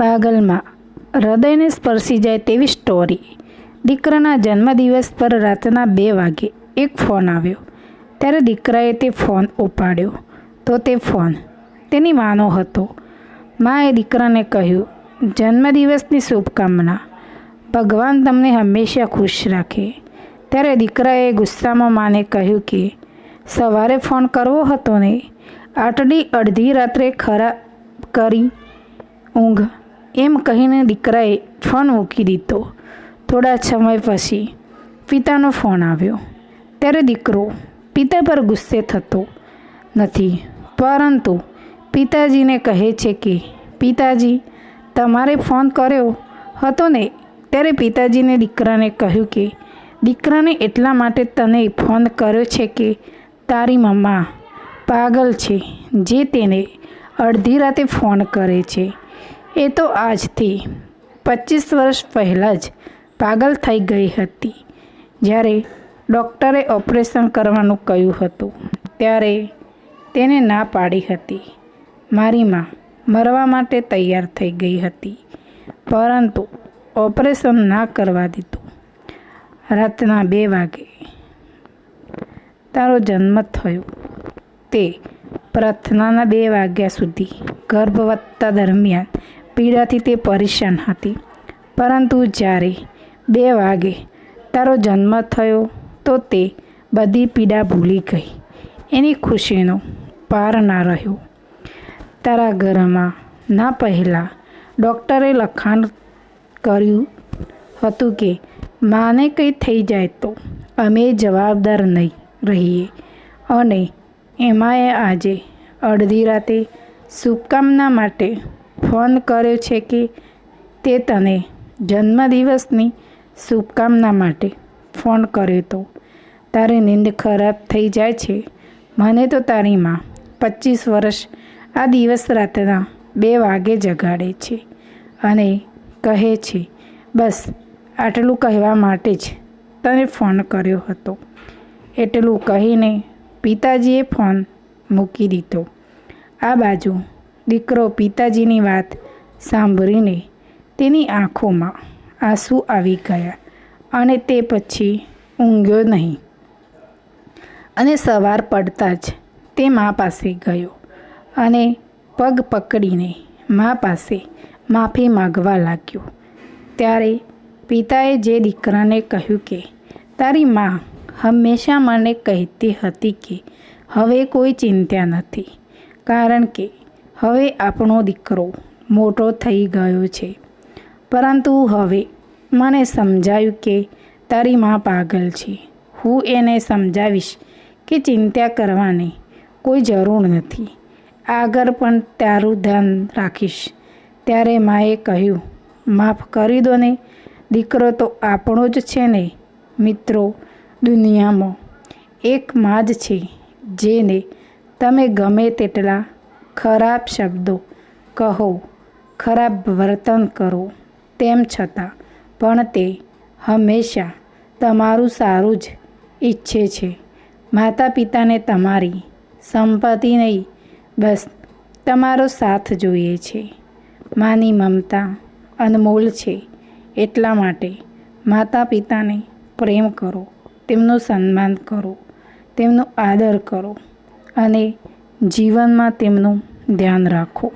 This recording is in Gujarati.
પાગલમાં હૃદયને સ્પર્શી જાય તેવી સ્ટોરી. દીકરાના જન્મદિવસ પર રાતના 2 વાગે એક ફોન આવ્યો. ત્યારે દીકરાએ તે ફોન ઉપાડ્યો તો તે ફોન તેની માનો હતો. માએ દીકરાને કહ્યું, જન્મદિવસની શુભકામના, ભગવાન તમને હંમેશા ખુશ રાખે. ત્યારે દીકરાએ ગુસ્સામાં માને કહ્યું કે સવારે ફોન કરવો હતો ને, આટલી અડધી રાત્રે ખરાબ કરી ઊંઘ. એમ કહીને દીકરાએ ફોન મૂકી દીધો. થોડા સમય પછી પિતાનો ફોન આવ્યો. ત્યારે દીકરો પિતા પર ગુસ્સે થતો નથી, પરંતુ પિતાજીને કહે છે કે પિતાજી, તમારે ફોન કર્યો હતો ને. ત્યારે પિતાજીને દીકરાને કહ્યું કે દીકરાને એટલા માટે તને ફોન કર્યો છે કે તારી મમ્મા પાગલ છે, જે તેને અડધી રાતે ફોન કરે છે. એ તો આજથી 25 વર્ષ પહેલાં જ પાગલ થઈ ગઈ હતી. જ્યારે ડૉક્ટરે ઓપરેશન કરવાનું કહ્યું હતું ત્યારે તેને ના પાડી હતી. મારી માં મરવા માટે તૈયાર થઈ ગઈ હતી, પરંતુ ઓપરેશન ના કરવા દીધું. રાતના 2 વાગે તારો જન્મ થયો. તે પ્રાર્થનાના 2 વાગ્યા સુધી ગર્ભવત્તા દરમિયાન પીડાથી તે પરેશાન હતી, પરંતુ જ્યારે 2 વાગે તારો જન્મ થયો તો તે બધી પીડા ભૂલી ગઈ. એની ખુશીનો પાર ના રહ્યો. તારા ઘરમાં ના પહેલાં ડૉક્ટરે લખાણ કર્યું હતું કે માને કંઈ થઈ જાય તો અમે જવાબદાર નહીં રહીએ, અને એમાંય આજે અડધી રાતે શુભકામના માટે ફોન કર્યો છે કે તે તને જન્મદિવસની શુભકામના માટે ફોન કર્યો તો તારી નીંદ ખરાબ થઈ જાય છે. મને તો તારી માં 25 વર્ષ આ દિવસ રાતના 2 વાગે જગાડે છે અને કહે છે બસ આટલું કહેવા માટે જ તને ફોન કર્યો હતો. એટલું કહીને પિતાજીએ ફોન મૂકી દીધો. આ બાજુ દીકરો પિતાજીની વાત સાંભળીને તેની આંખોમાં આંસુ આવી ગયા અને તે પછી ઊંઘ્યો નહીં. અને સવાર પડતાં જ તે મા પાસે ગયો અને પગ પકડીને મા પાસે માફી માગવા લાગ્યો. ત્યારે પિતાએ જે દીકરાને કહ્યું કે તારી મા હંમેશા મને કહેતી હતી કે હવે કોઈ ચિંતા નથી, કારણ કે હવે આપણો દીકરો મોટો થઈ ગયો છે. પરંતુ હવે મને સમજાયું કે તારી મા પાગલ છે. હું એને સમજાવીશ કે ચિંતા કરવાની કોઈ જરૂર નથી, આગળ પણ તારું ધ્યાન રાખીશ. ત્યારે માએ કહ્યું, માફ કરી દો ને, દીકરો તો આપણો જ છે ને. મિત્રો, દુનિયામાં એક માં જ છે જેને તમે ગમે તેટલા ખરાબ શબ્દો કહો, ખરાબ વર્તન કરો, તેમ છતાં પણ તે હંમેશા તમારું સારું જ ઈચ્છે છે. માતા પિતાને તમારી સંપત્તિ નહીં, બસ તમારો સાથ જોઈએ છે. માની મમતા અનમોલ છે, એટલા માટે માતા પિતાને પ્રેમ કરો, તેમનું સન્માન કરો, તેમનો આદર કરો અને જીવનમાં તેમનું ધ્યાન રાખો.